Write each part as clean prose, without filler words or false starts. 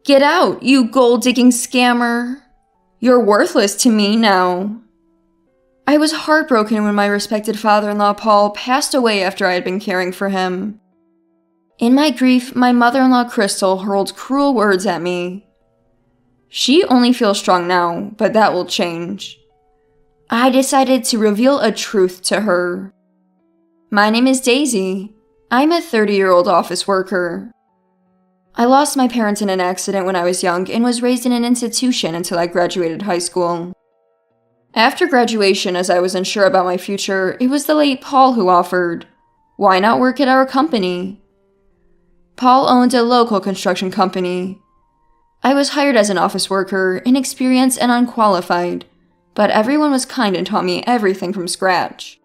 Get out, you gold-digging scammer. You're worthless to me now. I was heartbroken when my respected father-in-law Paul passed away after I had been caring for him. In my grief, my mother-in-law Crystal hurled cruel words at me. She only feels strong now, but that will change. I decided to reveal a truth to her. My name is Daisy. I'm a 30-year-old office worker. I lost my parents in an accident when I was young and was raised in an institution until I graduated high school. After graduation, as I was unsure about my future, it was the late Paul who offered, "Why not work at our company?" Paul owned a local construction company. I was hired as an office worker, inexperienced and unqualified, but everyone was kind and taught me everything from scratch.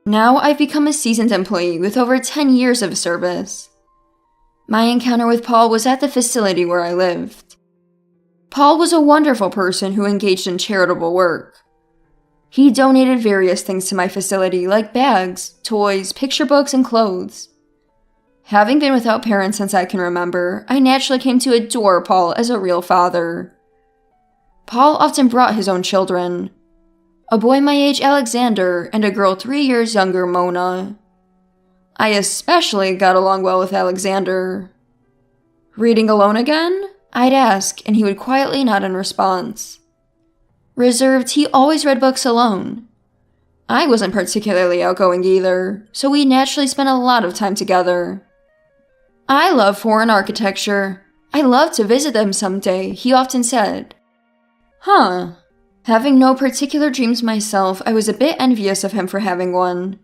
Now I've become a seasoned employee with over 10 years of service. My encounter with Paul was at the facility where I lived. Paul was a wonderful person who engaged in charitable work. He donated various things to my facility like bags, toys, picture books, and clothes. Having been without parents since I can remember, I naturally came to adore Paul as a real father. Paul often brought his own children. A boy my age, Alexander, and a girl 3 years younger, Mona. I especially got along well with Alexander. "Reading alone again?" I'd ask, and he would quietly nod in response. Reserved, he always read books alone. I wasn't particularly outgoing either, so we naturally spent a lot of time together. "I love foreign architecture. I'd love to visit them someday," he often said. Huh. Having no particular dreams myself, I was a bit envious of him for having one.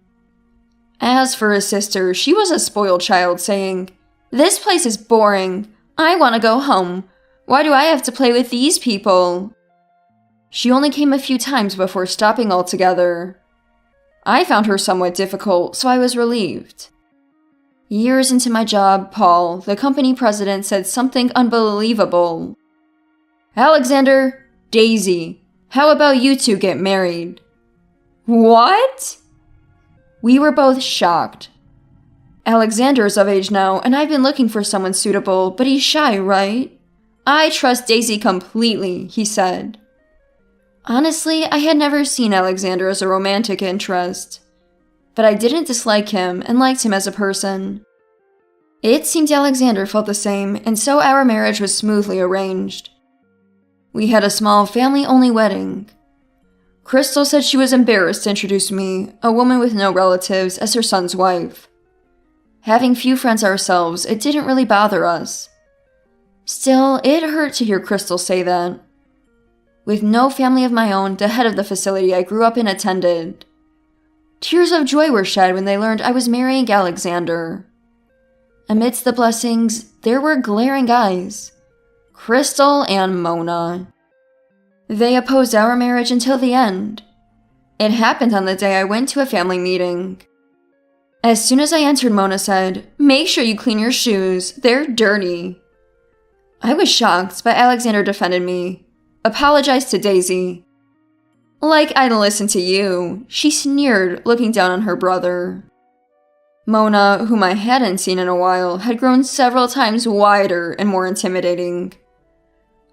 As for his sister, she was a spoiled child, saying, "This place is boring. I want to go home. Why do I have to play with these people?" She only came a few times before stopping altogether. I found her somewhat difficult, so I was relieved. Years into my job, Paul, the company president, said something unbelievable. "Alexander, Daisy, how about you two get married?" What? We were both shocked. Alexander is of age now, and I've been looking for someone suitable, but he's shy, right? "I trust Daisy completely," he said. Honestly, I had never seen Alexander as a romantic interest, but I didn't dislike him and liked him as a person. It seemed Alexander felt the same, and so our marriage was smoothly arranged. We had a small family-only wedding. Crystal said she was embarrassed to introduce me, a woman with no relatives, as her son's wife. Having few friends ourselves, it didn't really bother us. Still, it hurt to hear Crystal say that. With no family of my own, the head of the facility I grew up in attended. Tears of joy were shed when they learned I was marrying Alexander. Amidst the blessings, there were glaring eyes. Crystal and Mona. They opposed our marriage until the end. It happened on the day I went to a family meeting. As soon as I entered, Mona said, "Make sure you clean your shoes. They're dirty." I was shocked, but Alexander defended me. Apologized to Daisy. "Like I'd listen to you," she sneered, looking down on her brother. Mona, whom I hadn't seen in a while, had grown several times wider and more intimidating.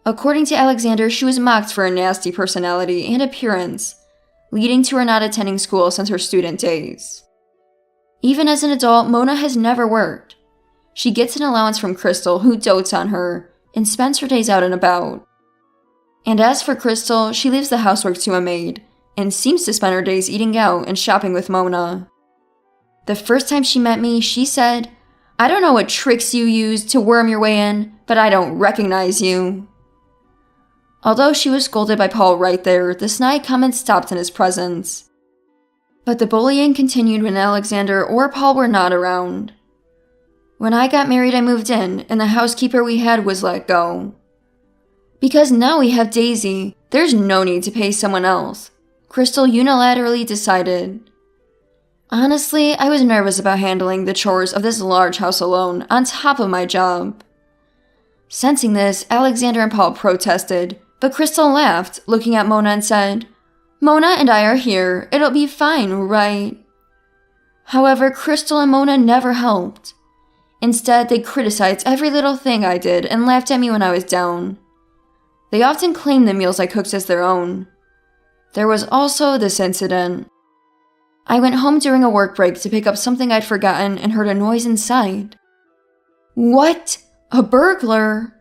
According to Alexander, she was mocked for a nasty personality and appearance, leading to her not attending school since her student days. Even as an adult, Mona has never worked. She gets an allowance from Crystal, who dotes on her, and spends her days out and about. And as for Crystal, she leaves the housework to a maid, and seems to spend her days eating out and shopping with Mona. The first time she met me, she said, "I don't know what tricks you used to worm your way in, but I don't recognize you." Although she was scolded by Paul right there, the snide comments stopped in his presence. But the bullying continued when Alexander or Paul were not around. When I got married, I moved in, and the housekeeper we had was let go. Because now we have Daisy, there's no need to pay someone else. Crystal unilaterally decided. Honestly, I was nervous about handling the chores of this large house alone, on top of my job. Sensing this, Alexander and Paul protested, but Crystal laughed, looking at Mona and said, "Mona and I are here. It'll be fine, right?" However, Crystal and Mona never helped. Instead, they criticized every little thing I did and laughed at me when I was down. They often claimed the meals I cooked as their own. There was also this incident. I went home during a work break to pick up something I'd forgotten and heard a noise inside. What? A burglar?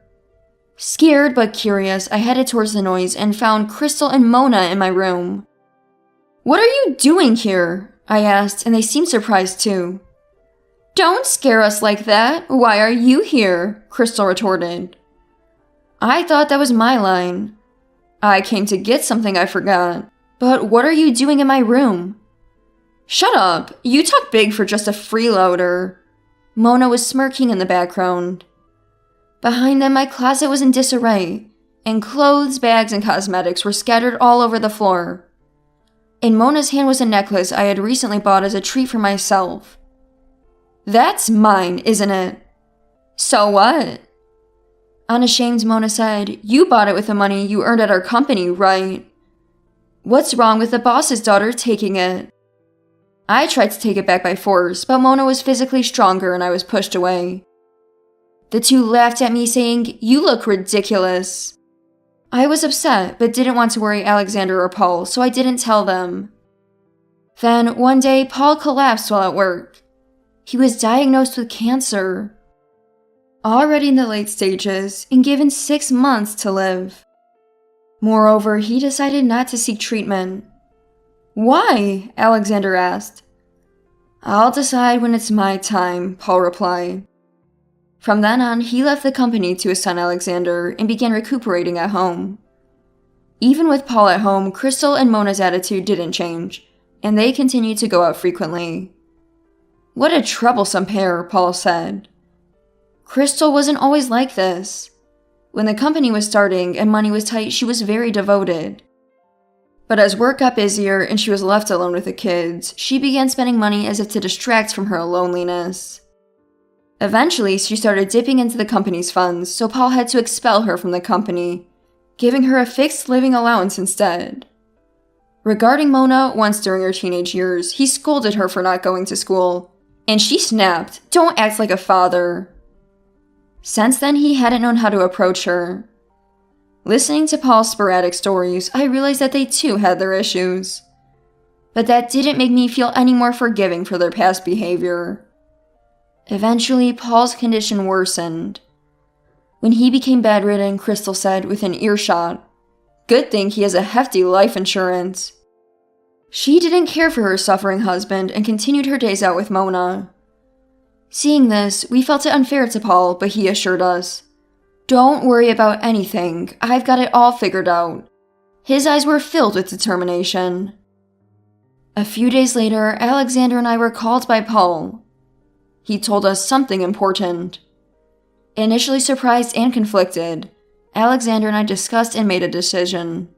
Scared but curious, I headed towards the noise and found Crystal and Mona in my room. "What are you doing here?" I asked, and they seemed surprised too. "Don't scare us like that. Why are you here?" Crystal retorted. I thought that was my line. "I came to get something I forgot. But what are you doing in my room?" "Shut up. You talk big for just a freeloader." Mona was smirking in the background. Behind them, my closet was in disarray, and clothes, bags, and cosmetics were scattered all over the floor. In Mona's hand was a necklace I had recently bought as a treat for myself. "That's mine, isn't it?" "So what?" Unashamed, Mona said, "You bought it with the money you earned at our company, right? What's wrong with the boss's daughter taking it?" I tried to take it back by force, but Mona was physically stronger and I was pushed away. The two laughed at me, saying, "You look ridiculous." I was upset, but didn't want to worry Alexander or Paul, so I didn't tell them. Then, one day, Paul collapsed while at work. He was diagnosed with cancer. Already in the late stages, and given 6 months to live. Moreover, he decided not to seek treatment. "Why?" Alexander asked. "I'll decide when it's my time," Paul replied. From then on, he left the company to his son Alexander and began recuperating at home. Even with Paul at home, Crystal and Mona's attitude didn't change, and they continued to go out frequently. "What a troublesome pair," Paul said. Crystal wasn't always like this. When the company was starting and money was tight, she was very devoted. But as work got busier and she was left alone with the kids, she began spending money as if to distract from her loneliness. Eventually, she started dipping into the company's funds, so Paul had to expel her from the company, giving her a fixed living allowance instead. Regarding Mona, once during her teenage years, he scolded her for not going to school, and she snapped, "Don't act like a father." Since then, he hadn't known how to approach her. Listening to Paul's sporadic stories, I realized that they too had their issues. But that didn't make me feel any more forgiving for their past behavior. Eventually, Paul's condition worsened. When he became bedridden, Crystal said within earshot, "Good thing he has a hefty life insurance." She didn't care for her suffering husband and continued her days out with Mona. Seeing this, we felt it unfair to Paul, but he assured us, "Don't worry about anything. I've got it all figured out." His eyes were filled with determination. A few days later, Alexander and I were called by Paul. He told us something important. Initially surprised and conflicted, Alexander and I discussed and made a decision.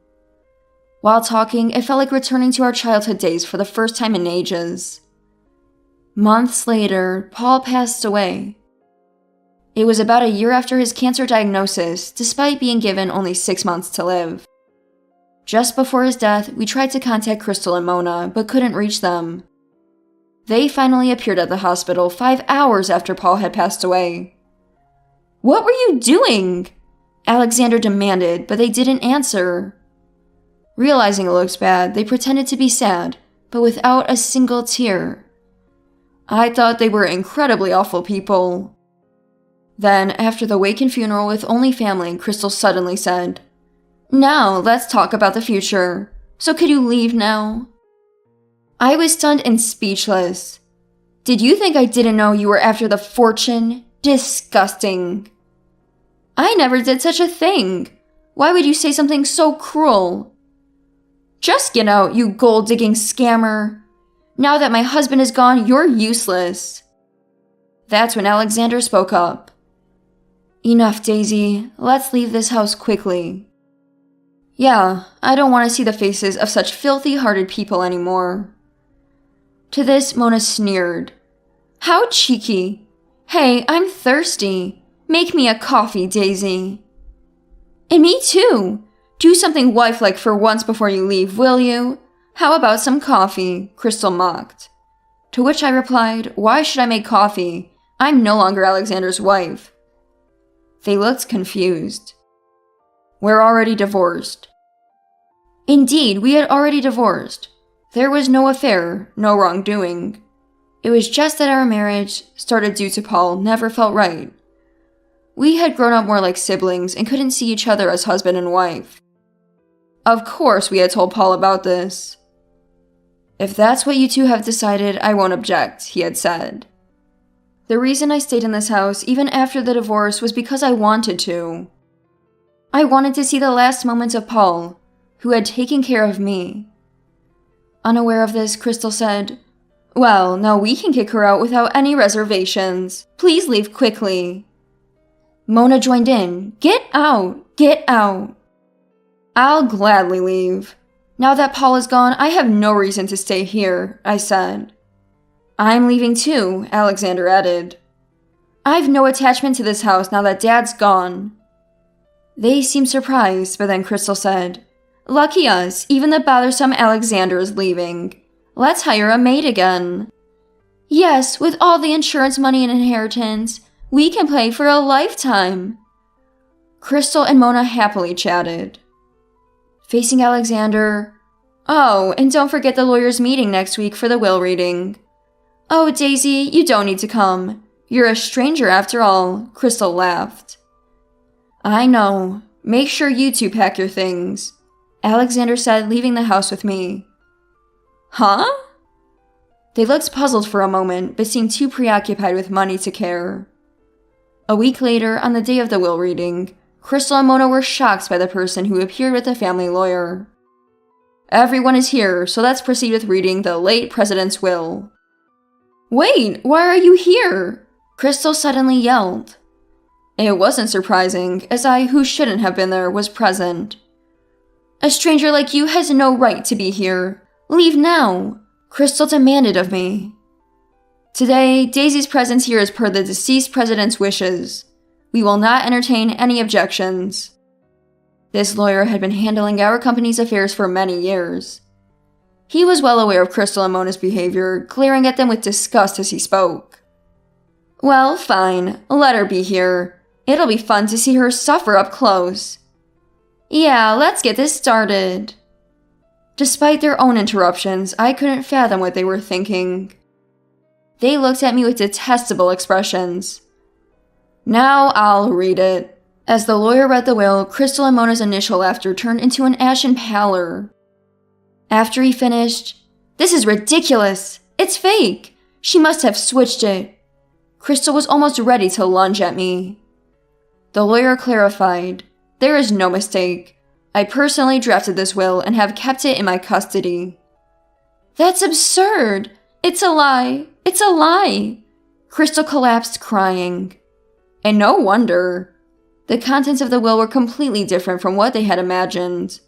While talking, it felt like returning to our childhood days for the first time in ages. Months later, Paul passed away. It was about a year after his cancer diagnosis, despite being given only 6 months to live. Just before his death, we tried to contact Crystal and Mona, but couldn't reach them. They finally appeared at the hospital 5 hours after Paul had passed away. "What were you doing?" Alexander demanded, but they didn't answer. Realizing it looked bad, they pretended to be sad, but without a single tear. I thought they were incredibly awful people. Then, after the wake and funeral with only family, Crystal suddenly said, "Now, let's talk about the future. So could you leave now?" I was stunned and speechless. "Did you think I didn't know you were after the fortune? Disgusting." "I never did such a thing. Why would you say something so cruel?" "Just get out, you gold-digging scammer. Now that my husband is gone, you're useless." That's when Alexander spoke up. "Enough, Daisy. Let's leave this house quickly." "Yeah, I don't want to see the faces of such filthy-hearted people anymore." To this, Mona sneered. "How cheeky. Hey, I'm thirsty. Make me a coffee, Daisy." "And me too. Do something wife-like for once before you leave, will you? How about some coffee?" Crystal mocked. To which I replied, "Why should I make coffee? I'm no longer Alexander's wife." They looked confused. "We're already divorced." Indeed, we had already divorced. There was no affair, no wrongdoing. It was just that our marriage, started due to Paul, never felt right. We had grown up more like siblings and couldn't see each other as husband and wife. Of course, we had told Paul about this. "If that's what you two have decided, I won't object," he had said. The reason I stayed in this house even after the divorce was because I wanted to. I wanted to see the last moments of Paul, who had taken care of me. Unaware of this, Crystal said, "Well, now we can kick her out without any reservations. Please leave quickly." Mona joined in. "Get out! Get out!" "I'll gladly leave. Now that Paul is gone, I have no reason to stay here," I said. "I'm leaving too," Alexander added. "I've no attachment to this house now that Dad's gone." They seemed surprised, but then Crystal said, "Lucky us, even the bothersome Alexander is leaving. Let's hire a maid again." "Yes, with all the insurance money and inheritance, we can play for a lifetime." Crystal and Mona happily chatted. Facing Alexander, "Oh, and don't forget the lawyer's meeting next week for the will reading." "Oh, Daisy, you don't need to come. You're a stranger after all," Crystal laughed. "I know. Make sure you two pack your things," Alexander said, leaving the house with me. "Huh?" They looked puzzled for a moment, but seemed too preoccupied with money to care. A week later, on the day of the will reading, Crystal and Mona were shocked by the person who appeared with the family lawyer. "Everyone is here, so let's proceed with reading the late president's will." "Wait, why are you here?" Crystal suddenly yelled. It wasn't surprising, as I, who shouldn't have been there, was present. "A stranger like you has no right to be here. Leave now," Crystal demanded of me. "Today, Daisy's presence here is per the deceased president's wishes. We will not entertain any objections." This lawyer had been handling our company's affairs for many years. He was well aware of Crystal and Mona's behavior, glaring at them with disgust as he spoke. "Well, fine. Let her be here. It'll be fun to see her suffer up close." "Yeah, let's get this started." Despite their own interruptions, I couldn't fathom what they were thinking. They looked at me with detestable expressions. "Now I'll read it." As the lawyer read the will, Crystal and Mona's initial laughter turned into an ashen pallor. After he finished, "This is ridiculous! It's fake! She must have switched it." Crystal was almost ready to lunge at me. The lawyer clarified, "There is no mistake. I personally drafted this will and have kept it in my custody." "That's absurd! It's a lie! It's a lie!" Crystal collapsed crying. And no wonder. The contents of the will were completely different from what they had imagined.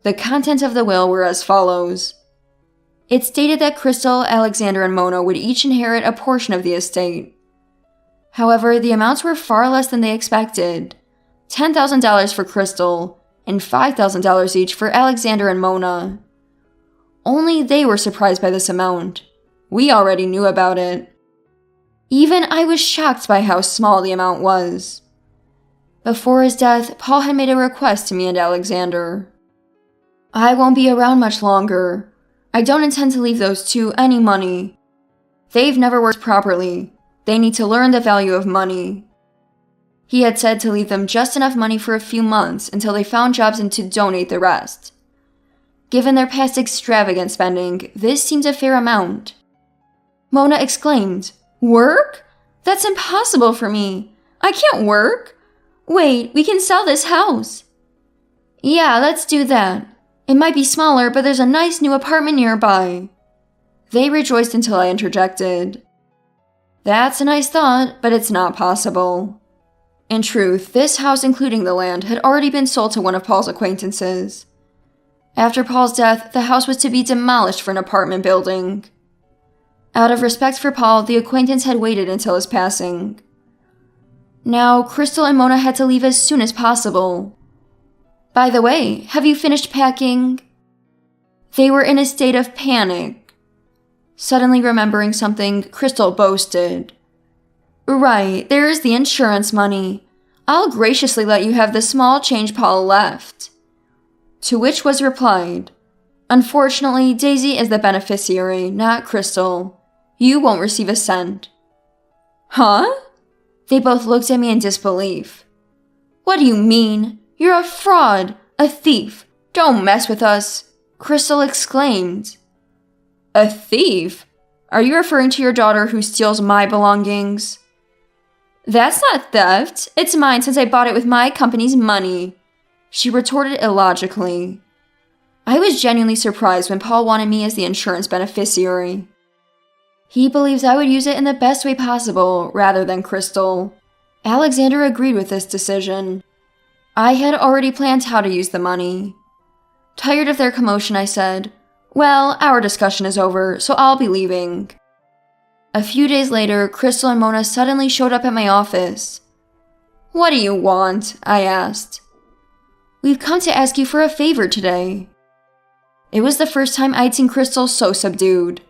The contents of the will were as follows. It stated that Crystal, Alexander, and Mona would each inherit a portion of the estate. However, the amounts were far less than they expected. $10,000 for Crystal, and $5,000 each for Alexander and Mona. Only they were surprised by this amount. We already knew about it. Even I was shocked by how small the amount was. Before his death, Paul had made a request to me and Alexander. "I won't be around much longer. I don't intend to leave those two any money. They've never worked properly. They need to learn the value of money." He had said to leave them just enough money for a few months until they found jobs and to donate the rest. Given their past extravagant spending, this seemed a fair amount. Mona exclaimed, "Work? That's impossible for me. I can't work. Wait, we can sell this house." "Yeah, let's do that. It might be smaller, but there's a nice new apartment nearby." They rejoiced until I interjected. "That's a nice thought, but it's not possible." In truth, this house, including the land, had already been sold to one of Paul's acquaintances. After Paul's death, the house was to be demolished for an apartment building. Out of respect for Paul, the acquaintance had waited until his passing. Now, Crystal and Mona had to leave as soon as possible. "By the way, have you finished packing?" They were in a state of panic. Suddenly remembering something, Crystal boasted. Right, there is the insurance money. I'll graciously let you have the small change Paul left. To which was replied, Unfortunately, Daisy is the beneficiary, not Crystal. You won't receive a cent. Huh? They both looked at me in disbelief. What do you mean? You're a fraud, a thief. Don't mess with us, Crystal exclaimed. A thief? Are you referring to your daughter who steals my belongings? That's not theft. It's mine since I bought it with my company's money, she retorted illogically. I was genuinely surprised when Paul wanted me as the insurance beneficiary. He believes I would use it in the best way possible, rather than Crystal. Alexander agreed with this decision. I had already planned how to use the money. Tired of their commotion, I said, Well, our discussion is over, so I'll be leaving. A few days later, Crystal and Mona suddenly showed up at my office. What do you want? I asked. We've come to ask you for a favor today. It was the first time I'd seen Crystal so subdued.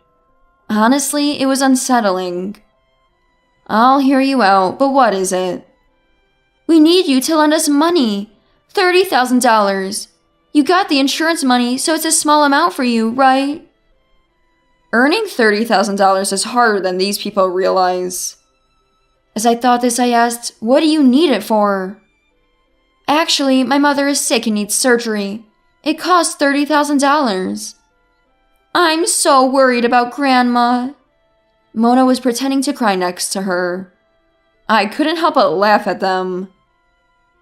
Honestly, it was unsettling. I'll hear you out, but what is it? We need you to lend us money. $30,000. You got the insurance money, so it's a small amount for you, right? Earning $30,000 is harder than these people realize. As I thought this, I asked, What do you need it for? Actually, my mother is sick and needs surgery. It costs $30,000. I'm so worried about Grandma. Mona was pretending to cry next to her. I couldn't help but laugh at them.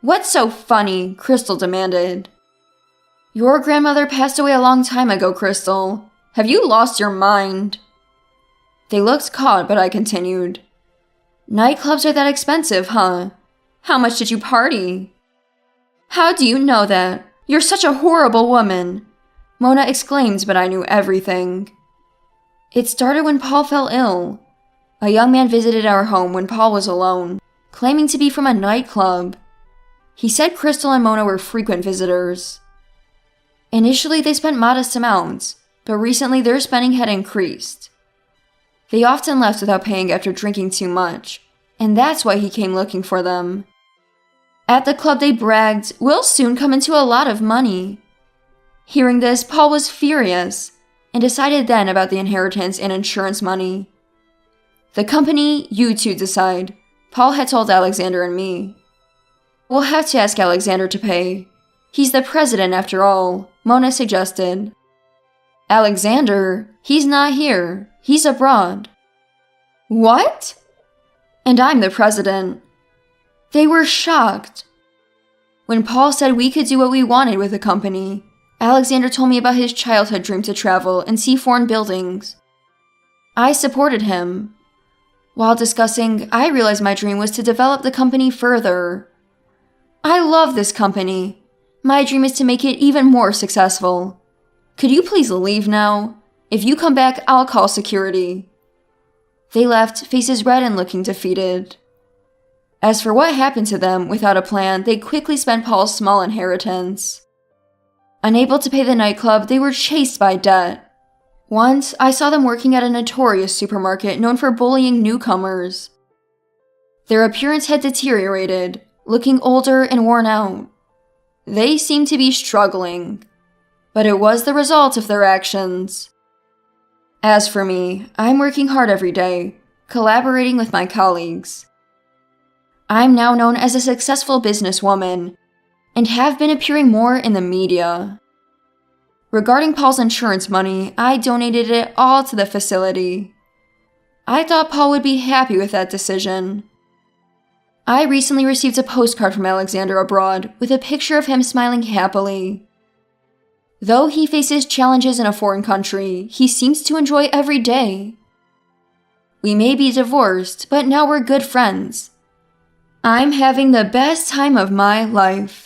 What's so funny? Crystal demanded. Your grandmother passed away a long time ago, Crystal. Have you lost your mind? They looked caught, but I continued. Nightclubs are that expensive, huh? How much did you party? How do you know that? You're such a horrible woman, Mona exclaimed, but I knew everything. It started when Paul fell ill. A young man visited our home when Paul was alone, claiming to be from a nightclub. He said Crystal and Mona were frequent visitors. Initially, they spent modest amounts, but recently their spending had increased. They often left without paying after drinking too much, and that's why he came looking for them. At the club, they bragged, We'll soon come into a lot of money. Hearing this, Paul was furious, and decided then about the inheritance and insurance money. The company, you two decide, Paul had told Alexander and me. We'll have to ask Alexander to pay. He's the president after all, Mona suggested. Alexander? He's not here. He's abroad. What? And I'm the president. They were shocked. When Paul said we could do what we wanted with the company, Alexander told me about his childhood dream to travel and see foreign buildings. I supported him. While discussing, I realized my dream was to develop the company further. I love this company. My dream is to make it even more successful. Could you please leave now? If you come back, I'll call security. They left, faces red and looking defeated. As for what happened to them, without a plan, they quickly spent Paul's small inheritance. Unable to pay the nightclub, they were chased by debt. Once, I saw them working at a notorious supermarket known for bullying newcomers. Their appearance had deteriorated, looking older and worn out. They seemed to be struggling, but it was the result of their actions. As for me, I'm working hard every day, collaborating with my colleagues. I'm now known as a successful businesswoman, and have been appearing more in the media. Regarding Paul's insurance money, I donated it all to the facility. I thought Paul would be happy with that decision. I recently received a postcard from Alexander abroad with a picture of him smiling happily. Though he faces challenges in a foreign country, he seems to enjoy every day. We may be divorced, but now we're good friends. I'm having the best time of my life.